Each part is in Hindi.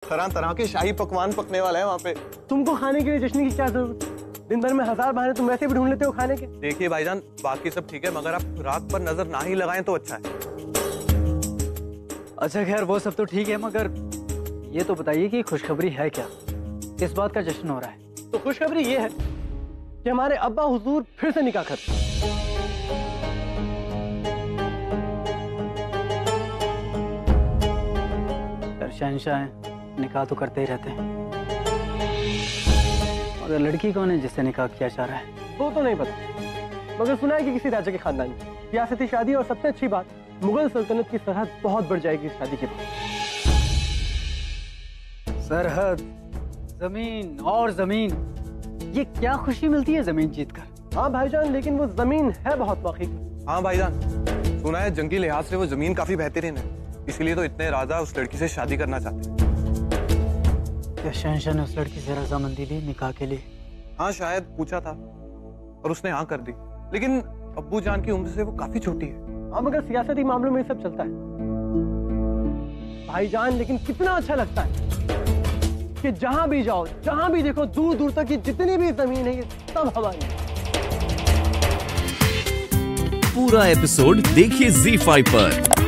तरह तरह के शाही पकवान पकने वाले हैं वहाँ पे। तुमको खाने के लिए जश्न की क्या जरूरत? दिन भर में 1000 बहाने तुम वैसे भी ढूंढ लेते हो खाने के। देखिए भाईजान, बाकी सब ठीक है, मगर आप रात पर नजर ना ही लगाएं तो अच्छा है। अच्छा खैर वो सब तो ठीक है, मगर ये तो बताइए कि खुशखबरी है क्या? किस बात का जश्न हो रहा है? तो खुशखबरी ये है कि हमारे अब्बा हुजूर फिर से निकाह करते हैं। शहंशाह हैं, निकाह तो करते ही रहते हैं, मगर लड़की कौन है जिससे निकाह किया जा रहा है? वो तो नहीं पता, मगर सुना है कि किसी राजा के खानदान की सियासती शादी। और सबसे अच्छी बात, मुगल सल्तनत की सरहद बहुत बढ़ जाएगी इस शादी के बाद। सरहद, जमीन और जमीन, ये क्या खुशी मिलती है जमीन जीतकर। हाँ भाईजान, लेकिन वो जमीन है बहुत मौके की। हाँ भाईजान, सुना है जंगी लिहाज से वो जमीन काफी बेहतरीन है, इसीलिए तो इतने राजा उस लड़की से शादी करना चाहते हैं। क्या शहंशाह ने उस लड़की से रजामंदी ली निकाह के लिए? हाँ शायद पूछा था और उसने हाँ कर दी, लेकिन अब्बू जान की उम्र से वो काफी छोटी है। हाँ मगर सियासती मामलों में ये सब चलता है भाईजान। लेकिन कितना अच्छा लगता है कि जहां भी जाओ, जहां भी देखो, दूर दूर तक की जितनी भी जमीन है ये सब हमारी है। पूरा एपिसोड देखिए ZEE5 पर।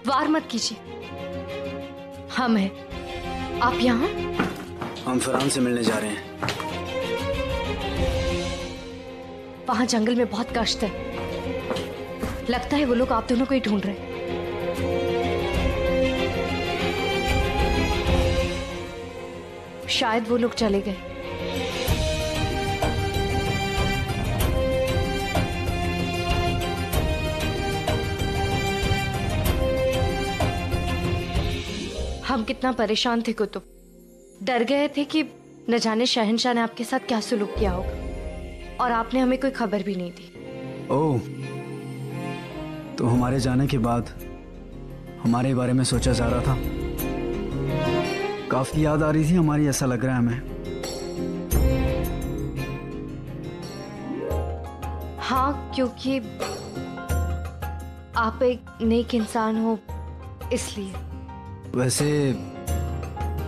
वार मत कीजिए, हम हैं। आप यहाँ? हम फरहान से मिलने जा रहे हैं। वहां जंगल में बहुत कष्ट है, लगता है वो लोग आप दोनों को ही ढूंढ रहे हैं। शायद वो लोग चले गए। हम कितना परेशान थे कुतुब, डर गए थे कि न जाने शहंशाह ने आपके साथ क्या सुलूक किया होगा, और आपने हमें कोई खबर भी नहीं दी। ओह, तो हमारे जाने के बाद हमारे बारे में सोचा जा रहा था। काफी याद आ रही थी हमारी, ऐसा लग रहा है हमें। हाँ, क्योंकि आप एक नेक इंसान हो इसलिए। वैसे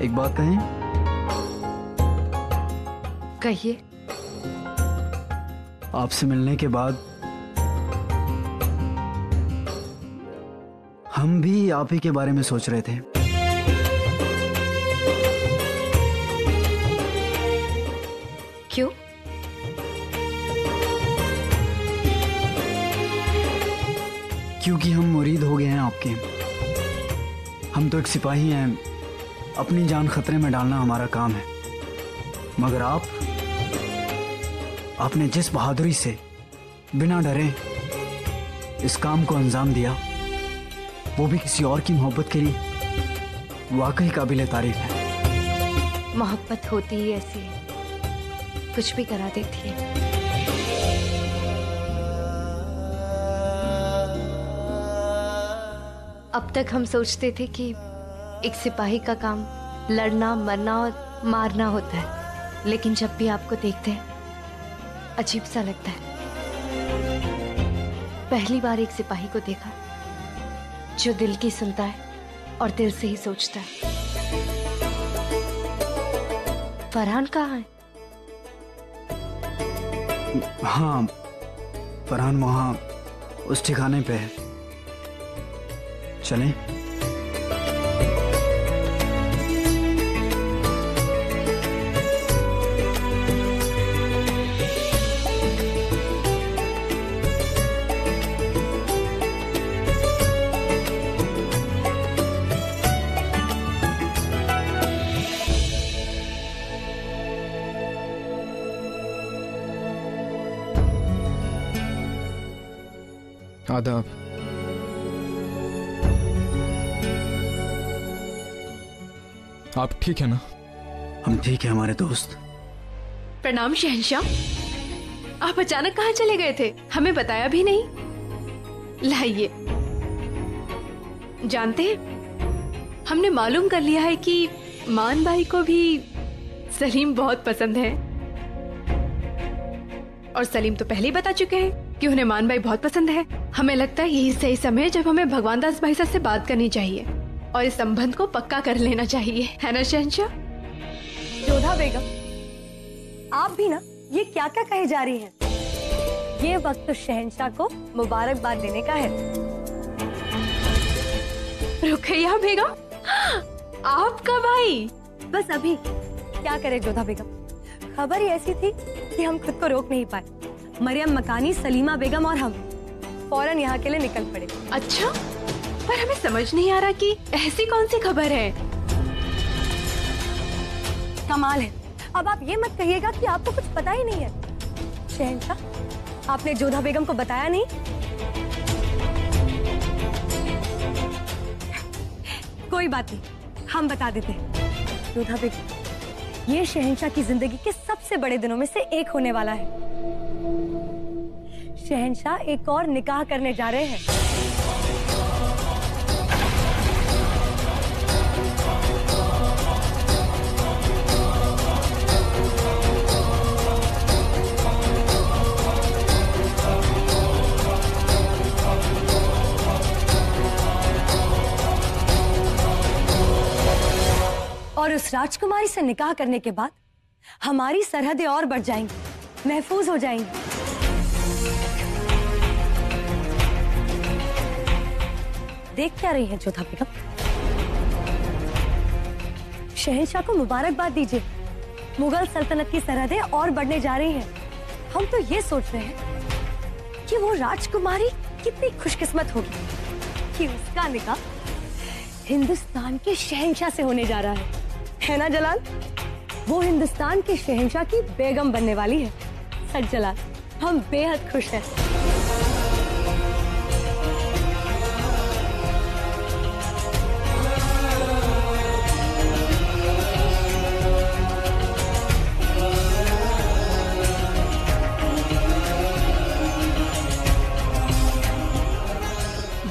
एक बात कहें? कहिए। आपसे मिलने के बाद हम भी आप ही के बारे में सोच रहे थे। क्यों? क्योंकि हम मुरीद हो गए हैं आपके। हम तो एक सिपाही हैं, अपनी जान खतरे में डालना हमारा काम है, मगर आपने जिस बहादुरी से बिना डरे इस काम को अंजाम दिया, वो भी किसी और की मोहब्बत के लिए वाकई काबिल तारीफ है। मोहब्बत होती ही ऐसी है, कुछ भी करा देती है। अब तक हम सोचते थे कि एक सिपाही का काम लड़ना, मरना और मारना होता है, लेकिन जब भी आपको देखते हैं अजीब सा लगता है। पहली बार एक सिपाही को देखा जो दिल की सुनता है और दिल से ही सोचता है। फरहान कहाँ है? हाँ, फरहान वहाँ उस ठिकाने पे है। चलें? आदाब। आप ठीक है ना? हम ठीक है हमारे दोस्त। प्रणाम शहंशाह। आप अचानक कहाँ चले गए थे? हमें बताया भी नहीं। लाइए। जानते हैं, हमने मालूम कर लिया है कि मान भाई को भी सलीम बहुत पसंद है। और सलीम तो पहले ही बता चुके हैं कि उन्हें मान भाई बहुत पसंद है। हमें लगता है यही सही समय है जब हमें भगवान दास भाई साहब से बात करनी चाहिए और इस संबंध को पक्का कर लेना चाहिए, है ना शहंशाह? जोधा बेगम, आप भी ना ये क्या क्या कहे जा रही हैं? ये वक्त तो शहंशाह को मुबारकबाद देने का है। रुकैया बेगम, आपका भाई? बस अभी क्या करे जोधा बेगम, खबर ही ऐसी थी कि हम खुद को रोक नहीं पाए। मरियम मकानी, सलीमा बेगम और हम फौरन यहाँ के लिए निकल पड़े। अच्छा, पर हमें समझ नहीं आ रहा कि ऐसी कौन सी खबर है। कमाल है, अब आप ये मत कहिएगा कि आपको कुछ पता ही नहीं है। शहंशाह, आपने जोधा बेगम को बताया नहीं? कोई बात नहीं, हम बता देते हैं। जोधा बेगम, ये शहंशाह की जिंदगी के सबसे बड़े दिनों में से एक होने वाला है। शहंशाह एक और निकाह करने जा रहे हैं। और उस राजकुमारी से निकाह करने के बाद हमारी सरहदें और बढ़ जाएंगी, महफूज हो जाएंगी। देख क्या रही हैं जोधा बेगम? शहंशाह को मुबारकबाद दीजिए। मुगल सल्तनत की सरहदें और बढ़ने जा रही हैं। हम तो ये सोच रहे हैं कि वो राजकुमारी कितनी खुशकिस्मत होगी कि उसका निकाह हिंदुस्तान के शहंशाह से होने जा रहा है ना जलाल? वो हिंदुस्तान के शहंशाह की बेगम बनने वाली है। सच जलाल, हम बेहद खुश हैं।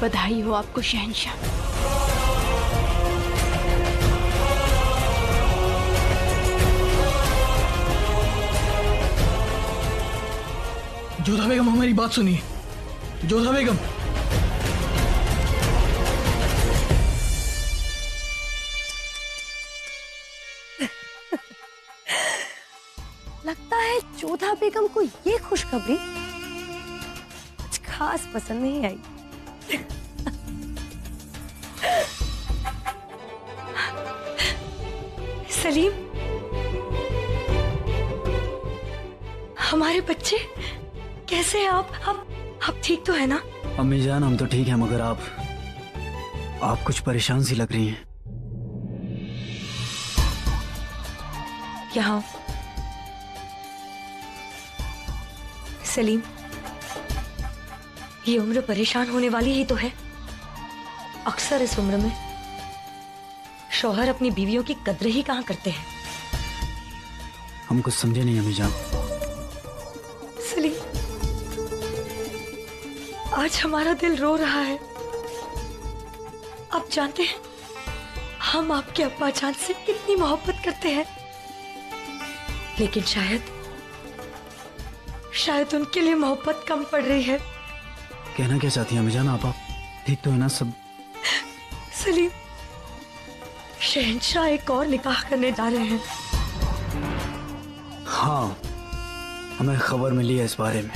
बधाई हो आपको शहंशाह। जोधा बेगम, हमारी बात सुनिए। जोधा बेगम, लगता है जोधा बेगम को ये खुशखबरी कुछ खास पसंद नहीं आई। सलीम, हमारे बच्चे कैसे हैं आप ठीक तो है ना? अम्मी जान, हम तो ठीक हैं, मगर आप कुछ परेशान सी लग रही हैं। यहाँ सलीम, ये उम्र परेशान होने वाली ही तो है। अक्सर इस उम्र में शौहर अपनी बीवियों की कद्र ही कहाँ करते हैं। हम कुछ समझे नहीं अम्मी जान। सलीम, आज हमारा दिल रो रहा है। आप जानते हैं हम आपके अब्बा जान से कितनी मोहब्बत करते हैं, लेकिन शायद उनके लिए मोहब्बत कम पड़ रही है। कहना क्या चाहती हैं अम्मी जान? आप ठीक तो है ना सब? सलीम, शहंशाह एक और निकाह करने जा रहे हैं। हाँ, हमें खबर मिली है इस बारे में।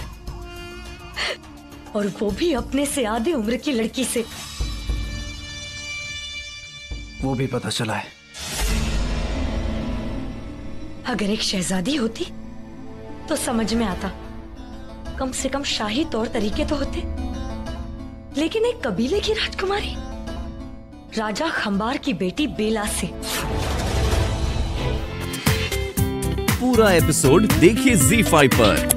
और वो भी अपने से आधे उम्र की लड़की से। वो भी पता चला है। अगर एक शहजादी होती तो समझ में आता, कम से कम शाही तौर तरीके तो होते। लेकिन एक कबीले की राजकुमारी, राजा खंबार की बेटी बेला से। पूरा एपिसोड देखिए ZEE5 पर।